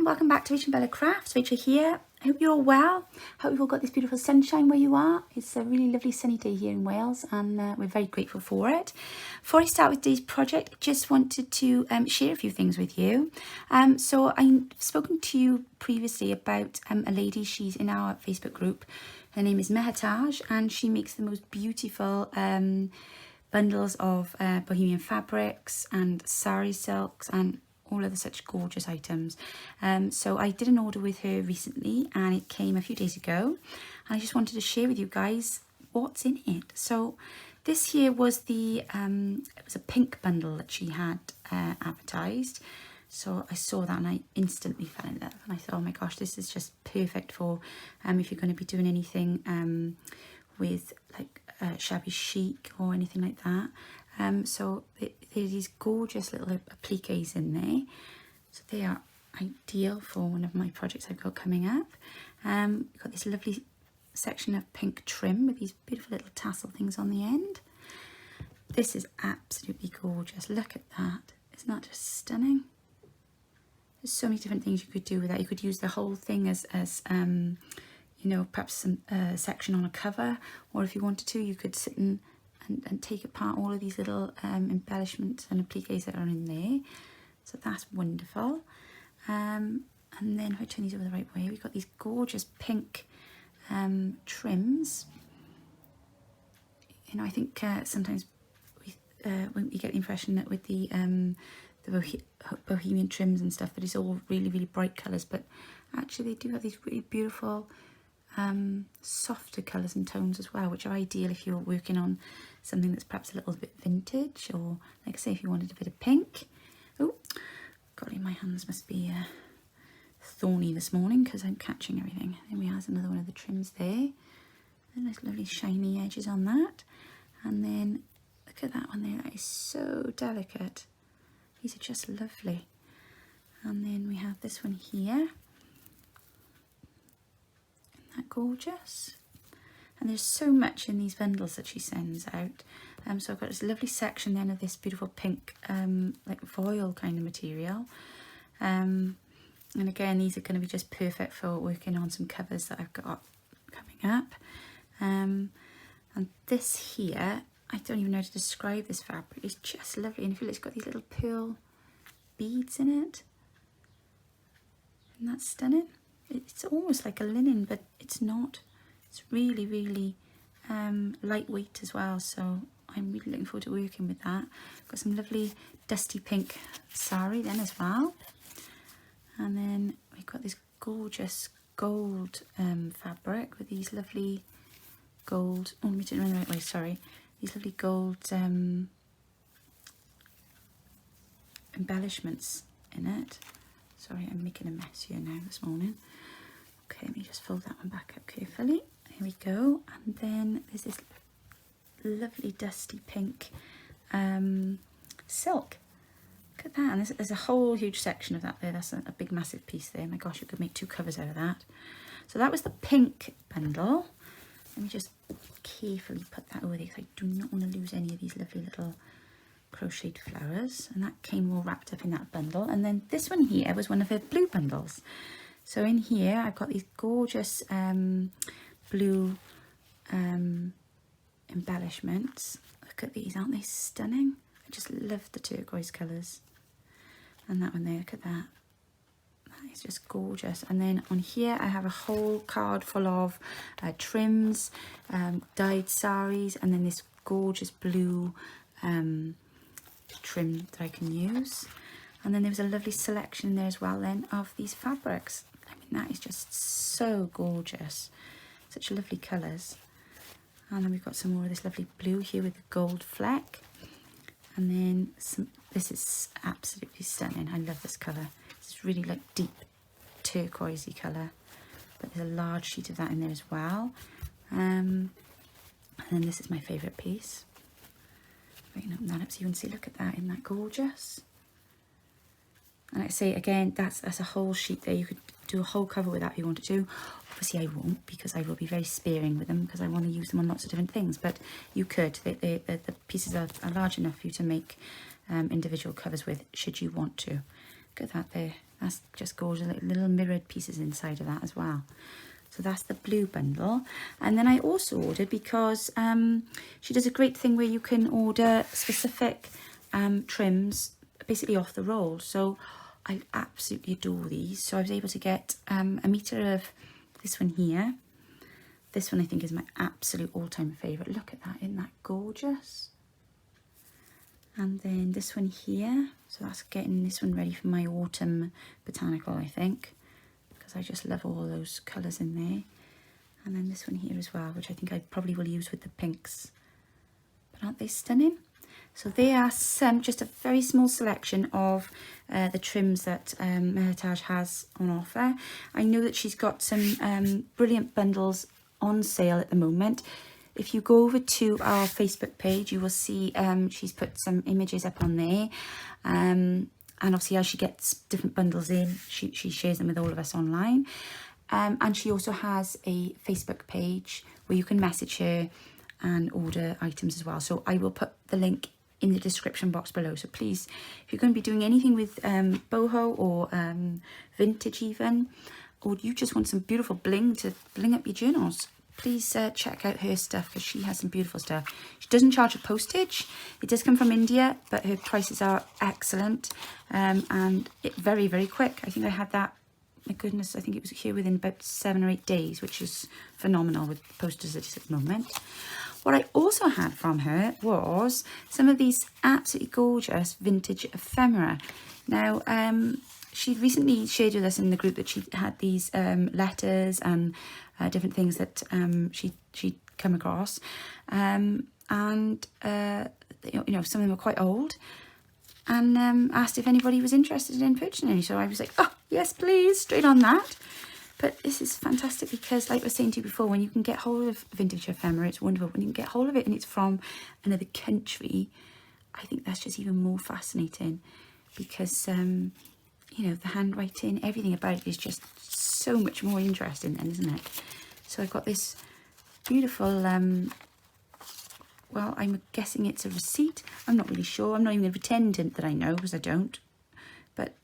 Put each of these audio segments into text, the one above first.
welcome back to RachandBellaCrafts. Rachel here. I hope you're all well. Hope you've all got this beautiful sunshine where you are. It's a really lovely sunny day here in Wales and we're very grateful for it. Before I start with today's project, I just wanted to share a few things with you. So I've spoken to you previously about a lady. She's in our Facebook group. Her name is Mehataj and she makes the most beautiful bundles of bohemian fabrics and Sari silks and all other such gorgeous items. So I did an order with her recently and it came a few days ago, and I just wanted to share with you guys what's in it. So this here was the it was a pink bundle that she had advertised. So I saw that and I instantly fell in love, and I thought, oh my gosh, this is just perfect for if you're going to be doing anything with like shabby chic or anything like that. So there's these gorgeous little appliques in there, so they are ideal for one of my projects I've got coming up. We've got this lovely section of pink trim with these beautiful little tassel things on the end. This is absolutely gorgeous. Look at that. Isn't that just stunning? There's so many different things you could do with that. You could use the whole thing as you know, perhaps some section on a cover, or if you wanted to, you could sit and take apart all of these little embellishments and appliques that are in there. So that's wonderful. And then if I turn these over the right way, we've got these gorgeous pink trims. You know, I think sometimes we get the impression that with the bohemian trims and stuff that it's all really, really bright colours, but actually they do have these really beautiful softer colours and tones as well, which are ideal if you're working on something that's perhaps a little bit vintage, or like I say, if you wanted a bit of pink. Oh, golly, my hands must be thorny this morning because I'm catching everything. There we are, there's another one of the trims there, and there's lovely shiny edges on that. And then look at that one there, that is so delicate. These are just lovely. And then we have this one here. Gorgeous. And there's so much in these bundles that she sends out. So I've got this lovely section then of this beautiful pink like voile kind of material. And again, these are going to be just perfect for working on some covers that I've got coming up. And this here, I don't even know how to describe this fabric. It's just lovely, and I feel it's got these little pearl beads in it. Isn't that stunning? It's almost like a linen, but it's not. It's really, really lightweight as well, so I'm really looking forward to working with that. Got some lovely dusty pink sari then as well. And then we've got this gorgeous gold fabric with these lovely gold, oh, let me turn it around the right way, sorry. These lovely gold embellishments in it. Sorry, I'm making a mess here now this morning. Okay, let me just fold that one back up carefully. Here we go. And then there's this lovely dusty pink silk. Look at that. And there's a whole huge section of that there. That's a big, massive piece there. My gosh, you could make 2 covers out of that. So that was the pink bundle. Let me just carefully put that over there because I do not want to lose any of these lovely little crocheted flowers, and that came all wrapped up in that bundle. And then this one here was one of her blue bundles. So in here I've got these gorgeous blue embellishments. Look at these, aren't they stunning? I just love the turquoise colours. And that one there, look at that. That is just gorgeous. And then on here I have a whole card full of trims, dyed saris, and then this gorgeous blue trim that I can use. And then there was a lovely selection there as well then of these fabrics. I mean, that is just so gorgeous. Such lovely colours. And then we've got some more of this lovely blue here with the gold fleck. And then some, this is absolutely stunning. I love this colour. It's really like deep turquoisey colour. But there's a large sheet of that in there as well. And then this is my favourite piece. Open that up so you can see, look at that, isn't that gorgeous? And like I say again, that's a whole sheet there. You could do a whole cover with that if you wanted to. Obviously I won't, because I will be very sparing with them because I want to use them on lots of different things, but you could. The pieces are large enough for you to make individual covers with, should you want to. Look at that there. That's just gorgeous. Little mirrored pieces inside of that as well. So that's the blue bundle. And then I also ordered, because she does a great thing where you can order specific trims basically off the roll. So I absolutely adore these. So I was able to get a metre of this one here. This one I think is my absolute all-time favourite. Look at that, isn't that gorgeous? And then this one here. So that's getting this one ready for my autumn botanical, I think, because I just love all those colours in there. And then this one here as well, which I think I probably will use with the pinks. But aren't they stunning? So they are just a very small selection of the trims that Mehataj has on offer. I know that she's got some brilliant bundles on sale at the moment. If you go over to our Facebook page, you will see she's put some images up on there. And obviously as she gets different bundles in, she shares them with all of us online. And she also has a Facebook page where you can message her and order items as well. So I will put the link in the description box below. So please, if you're going to be doing anything with boho or vintage even, or you just want some beautiful bling to bling up your journals, please check out her stuff, because she has some beautiful stuff. She doesn't charge for postage. It does come from India, but her prices are excellent, and very, very quick. I think I had that, my goodness, I think it was here within about 7 or 8 days, which is phenomenal with postage at the moment. What I also had from her was some of these absolutely gorgeous vintage ephemera. Now, she recently shared with us in the group that she had these letters and different things that she'd come across. You know, some of them were quite old, and asked if anybody was interested in purchasing any. So I was like, oh, yes, please, straight on that. But this is fantastic because, like I was saying to you before, when you can get hold of vintage ephemera, it's wonderful. When you can get hold of it and it's from another country, I think that's just even more fascinating, because, you know, the handwriting, everything about it is just so much more interesting then, isn't it? So I've got this beautiful, well, I'm guessing it's a receipt. I'm not really sure. I'm not even going to pretend that I know, because I don't. But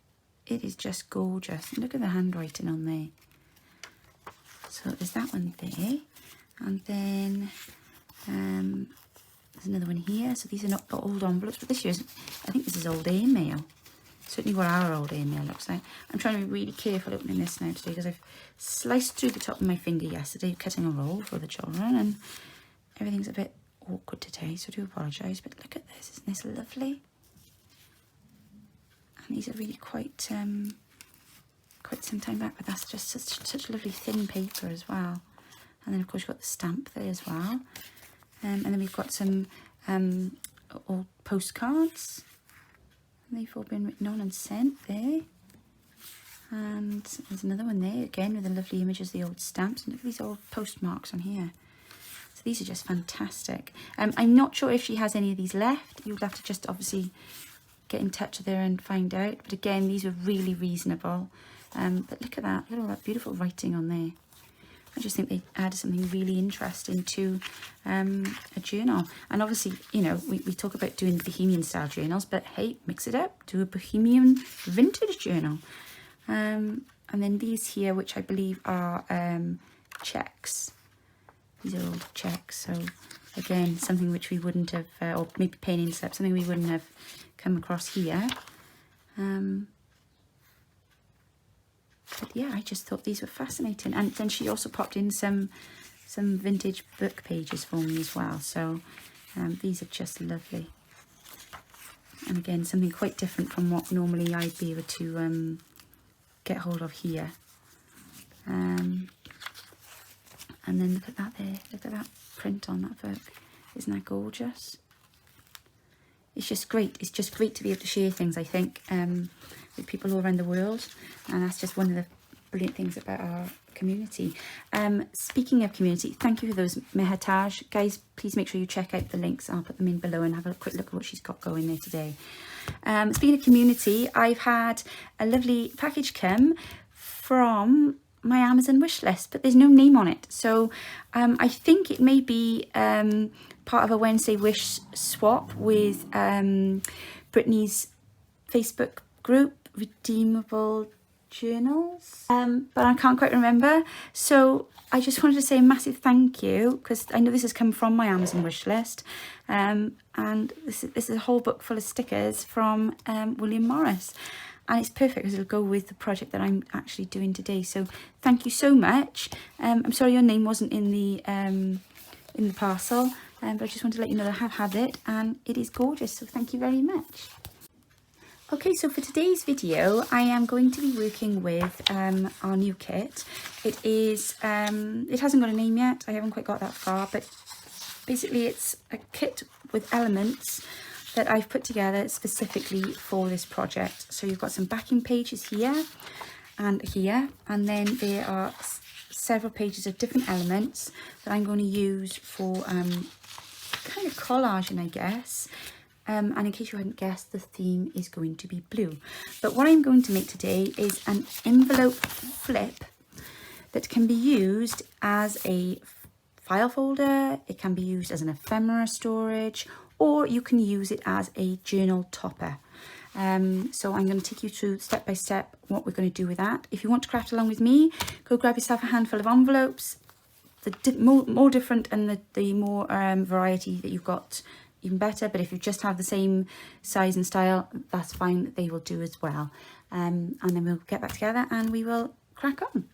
it is just gorgeous. Look at the handwriting on there. So there's that one there, and then there's another one here. So these are not old envelopes, but this year's, I think this is old airmail. Certainly what our old airmail looks like. I'm trying to be really careful opening this now today, because I've sliced through the top of my finger yesterday cutting a roll for the children, and everything's a bit awkward today, so I do apologise. But look at this, isn't this lovely? And these are really quite some time back, but that's just such lovely thin paper as well. And then of course you've got the stamp there as well, and then we've got some old postcards, and they've all been written on and sent there. And there's another one there again with the lovely images of the old stamps, and look at these old postmarks on here. So these are just fantastic. I'm not sure if she has any of these left. You'll have to just obviously get in touch with her and find out, but again, these were really reasonable. But look at that, look at all that beautiful writing on there. I just think they added something really interesting to a journal. And obviously, you know, we talk about doing the Bohemian style journals, but hey, mix it up, do a Bohemian vintage journal. And then these here, which I believe are checks. These are old checks, so again, something which we wouldn't have, or maybe pen insert, something we wouldn't have come across here. But yeah, I just thought these were fascinating. And then she also popped in some vintage book pages for me as well. So these are just lovely. And again, something quite different from what normally I'd be able to get hold of here. And then look at that there. Look at that print on that book. Isn't that gorgeous? It's just great. It's just great to be able to share things, I think, with people all around the world. And that's just one of the brilliant things about our community. Speaking of community, thank you for those, Mehataj. Guys, please make sure you check out the links. I'll put them in below and have a quick look at what she's got going there today. Speaking of community, I've had a lovely package come from my Amazon wish list, but there's no name on it. So I think it may be part of a Wednesday wish swap with Brittany's Facebook group. redeemable journals, but I can't quite remember. So I just wanted to say a massive thank you, because I know this has come from my Amazon wish list, and this is a whole book full of stickers from William Morris, and it's perfect because it'll go with the project that I'm actually doing today. So thank you so much. I'm sorry your name wasn't in the parcel, but I just wanted to let you know that I have had it and it is gorgeous, so thank you very much. Okay, so for today's video, I am going to be working with our new kit. It hasn't got a name yet, I haven't quite got that far, but basically it's a kit with elements that I've put together specifically for this project. So you've got some backing pages here, and then there are several pages of different elements that I'm going to use for kind of collaging, I guess. And in case you hadn't guessed, the theme is going to be blue. But what I'm going to make today is an envelope flip that can be used as a file folder, it can be used as an ephemera storage, or you can use it as a journal topper. So I'm going to take you through step by step what we're going to do with that. If you want to craft along with me, go grab yourself a handful of envelopes. The more different and the more variety that you've got, even better. But if you just have the same size and style, that's fine, they will do as well. And then we'll get back together and we will crack on.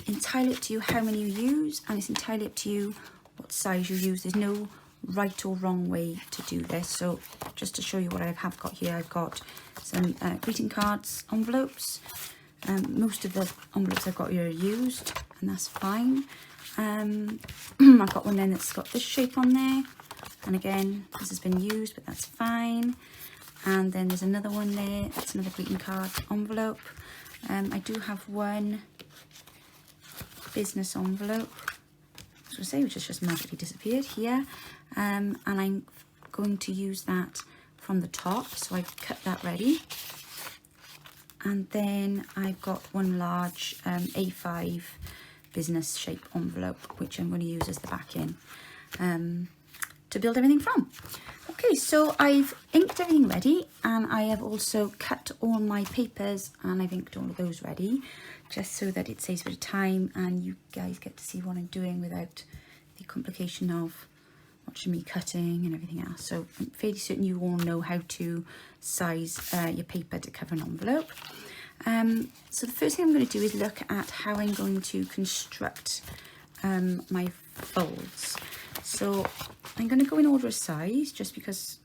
Entirely up to you how many you use, and it's entirely up to you what size you use. There's no right or wrong way to do this. So just to show you what I have got here, I've got some greeting cards envelopes. Most of the envelopes I've got here are used, and that's fine. I've got one then that's got this shape on there, and again this has been used, but that's fine. And then there's another one there, that's another greeting card envelope. I do have one business envelope, as I say, which has just magically disappeared here, and I'm going to use that from the top, so I've cut that ready. And then I've got one large A5 business shape envelope, which I'm going to use as the backing to build everything from. Okay, so I've inked everything ready, and I have also cut all my papers and I've inked all of those ready, just so that it saves a bit of time and you guys get to see what I'm doing without the complication of watching me cutting and everything else. So I'm fairly certain you all know how to size your paper to cover an envelope. So the first thing I'm going to do is look at how I'm going to construct my folds. So I'm going to go in order of size, just because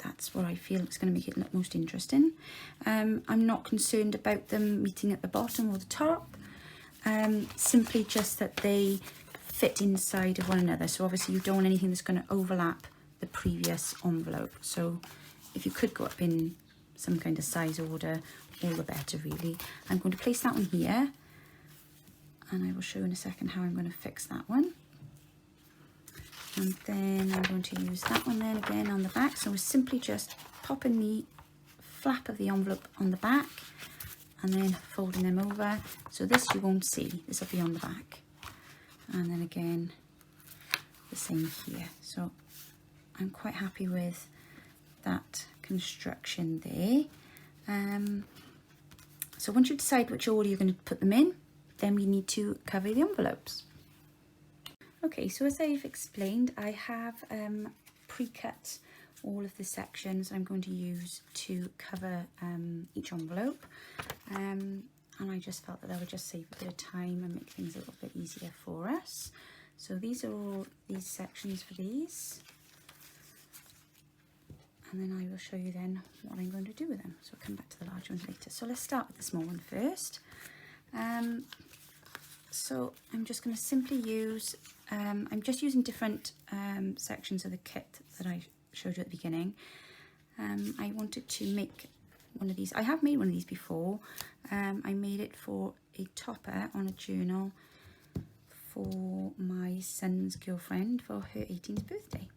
that's what I feel is going to make it look most interesting. I'm not concerned about them meeting at the bottom or the top, simply just that they fit inside of one another. So obviously you don't want anything that's going to overlap the previous envelope. So if you could go up in some kind of size order, all the better really. I'm going to place that one here, and I will show in a second how I'm going to fix that one. And then I'm going to use that one then again on the back. So we're simply just popping the flap of the envelope on the back and then folding them over. So this you won't see, this will be on the back. And then again, the same here. So I'm quite happy with that construction there. So once you decide which order you're going to put them in, then we need to cover the envelopes. Okay, so as I've explained, I have pre-cut all of the sections I'm going to use to cover each envelope, and I just felt that would just save a bit of time and make things a little bit easier for us. So these are all these sections for these, and then I will show you then what I'm going to do with them. So I'll come back to the large ones later. So let's start with the small one first. So I'm just going to simply use, I'm just using different sections of the kit that I showed you at the beginning. I wanted to make one of these. I have made one of these before. I made it for a topper on a journal for my son's girlfriend for her 18th birthday.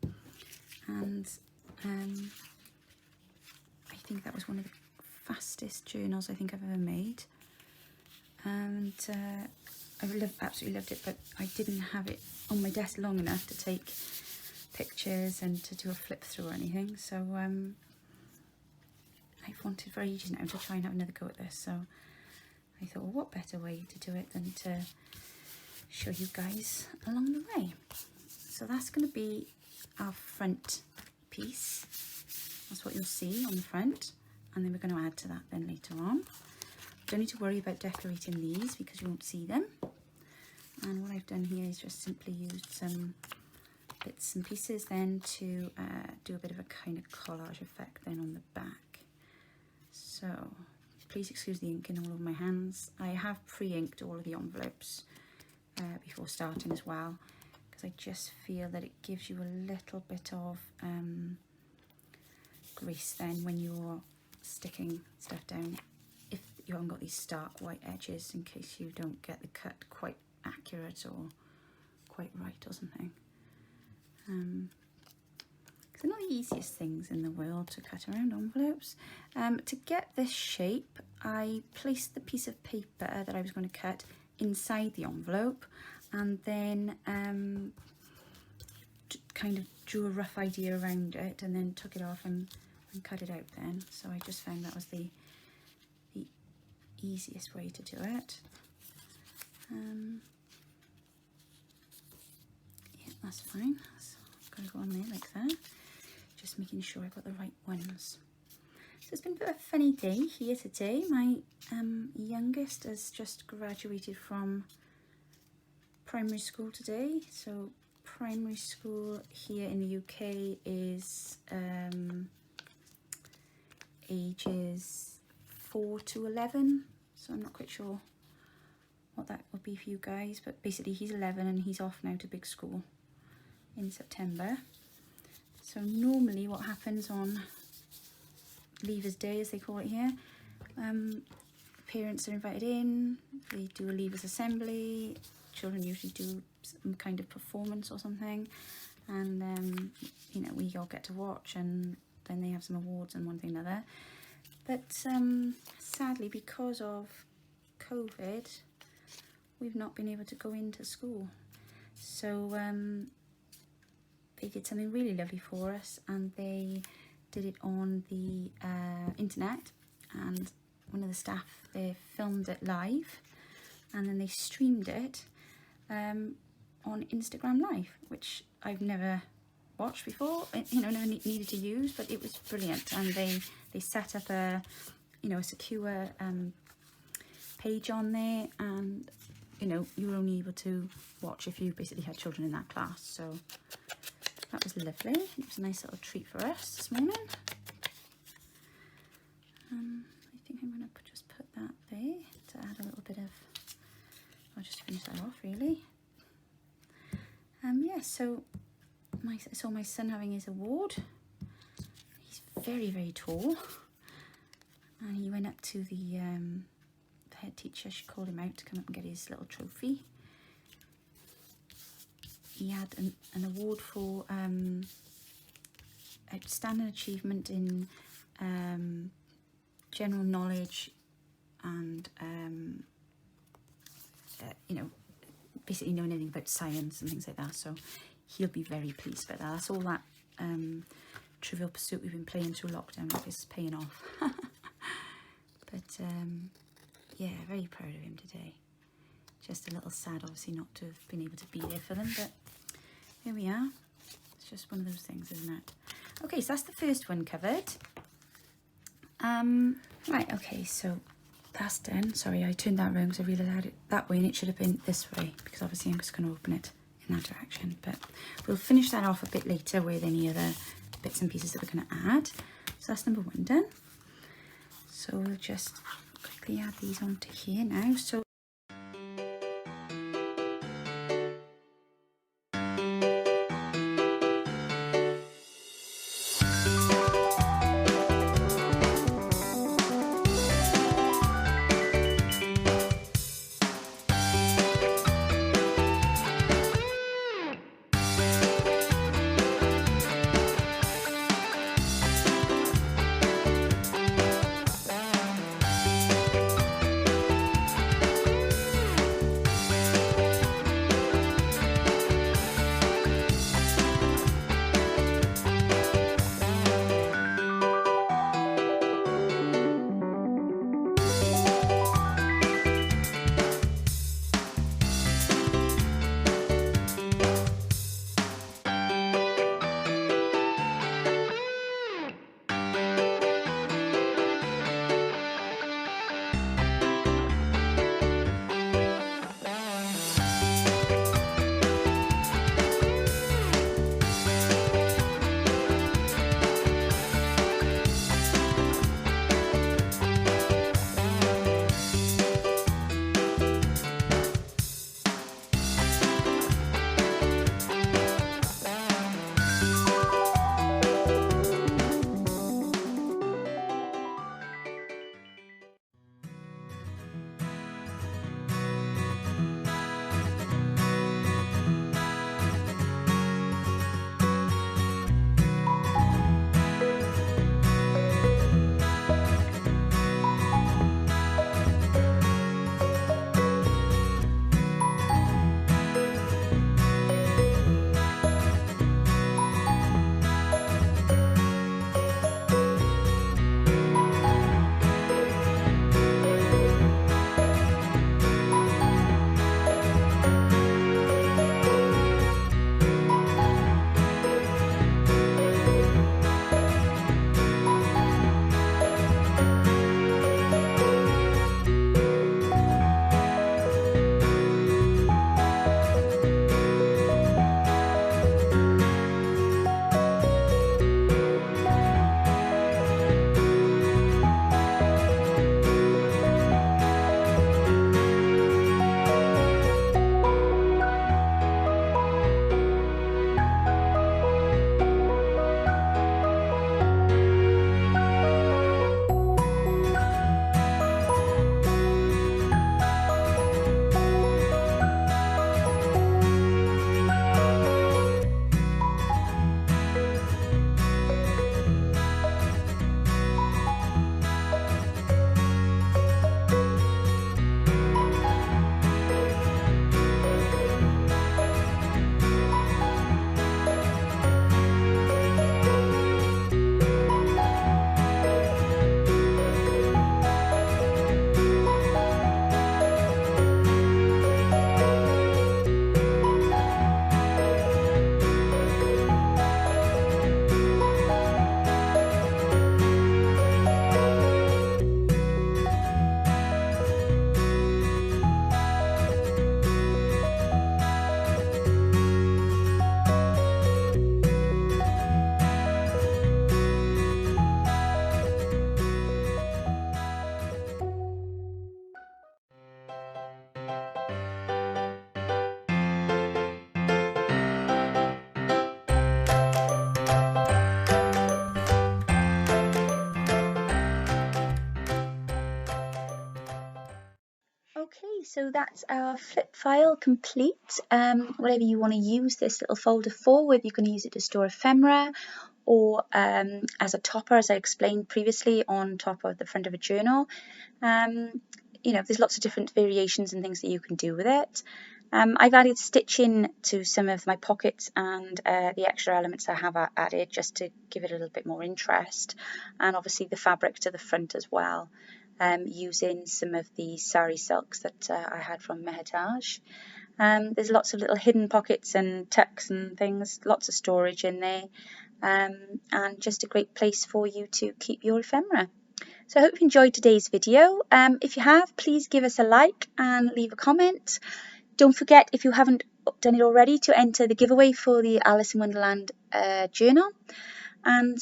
And I think that was one of the fastest journals I think I've ever made. And I absolutely loved it, but I didn't have it on my desk long enough to take pictures and to do a flip through or anything. So I've wanted for ages now to try and have another go at this, so I thought, well, what better way to do it than to show you guys along the way. So that's going to be our front piece. That's what you'll see on the front, and then we're going to add to that then later on. Don't need to worry about decorating these because you won't see them. And what I've done here is just simply used some bits and pieces then to do a bit of a kind of collage effect then on the back. So please excuse the ink in all of my hands. I have pre-inked all of the envelopes before starting as well, because I just feel that it gives you a little bit of grace then when you're sticking stuff down, if you haven't got these stark white edges, in case you don't get the cut quite accurate or quite right or something. Because they're not the easiest things in the world to cut around envelopes. To get this shape, I placed the piece of paper that I was going to cut inside the envelope, and then kind of drew a rough idea around it, and then took it off and cut it out then. So I just found that was the easiest way to do it. Yeah, that's fine. So I've got to go on there like that. Just making sure I've got the right ones. So it's been a bit of a funny day here today. My youngest has just graduated from primary school today. So primary school here in the UK is ages 4 to 11. So I'm not quite sure what that will be for you guys, but basically he's 11 and he's off now to big school in September. So normally what happens on Leavers Day, as they call it here, parents are invited in, they do a Leavers assembly, children usually do some kind of performance or something, and you know, we all get to watch, and then they have some awards and one thing or another. But sadly, because of COVID, we've not been able to go into school. So they did something really lovely for us, and they did it on the internet, and one of the staff, they filmed it live, and then they streamed it on Instagram Live, which I've never watched before, you know, never needed to use, but it was brilliant. And they set up a, you know, a secure page on there, and you know, you were only able to watch if you basically had children in that class. So that was lovely. It was a nice little treat for us this morning. I think I'm going to just put that there to add a little bit of, I'll just finish that off really. Yeah, so I saw my son having his award. He's very, very tall, and he went up to the head teacher. She called him out to come up and get his little trophy. He had an award for outstanding achievement in general knowledge and you know, basically knowing anything about science and things like that. So he'll be very pleased about that. That's all that Trivial Pursuit we've been playing through lockdown is paying off. But yeah, very proud of him today. Just a little sad, obviously, not to have been able to be there for them, but here we are. It's just one of those things, isn't it? Okay, so that's the first one covered. Right, okay, so that's done. Sorry, I turned that around because I realised I had it that way, and it should have been this way, because obviously I'm just going to open it in that direction. But we'll finish that off a bit later with any other bits and pieces that we're going to add. So that's number one done. So we'll just quickly add these onto here now. So so that's our flip file complete. Whatever you want to use this little folder for, whether you can use it to store ephemera or as a topper, as I explained previously, on top of the front of a journal. You know, there's lots of different variations and things that you can do with it. I've added stitching to some of my pockets and the extra elements I have added just to give it a little bit more interest, and obviously the fabric to the front as well, using some of the Sari silks that I had from Mehataj. There's lots of little hidden pockets and tucks and things, lots of storage in there, and just a great place for you to keep your ephemera. So I hope you enjoyed today's video. If you have, please give us a like and leave a comment. Don't forget, if you haven't done it already, to enter the giveaway for the Alice in Wonderland journal. And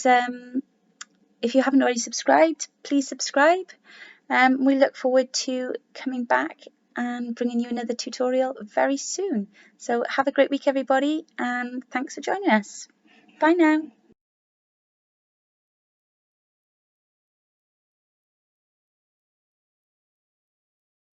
if you haven't already subscribed, please subscribe. We look forward to coming back and bringing you another tutorial very soon. So have a great week, everybody, and thanks for joining us. Bye now.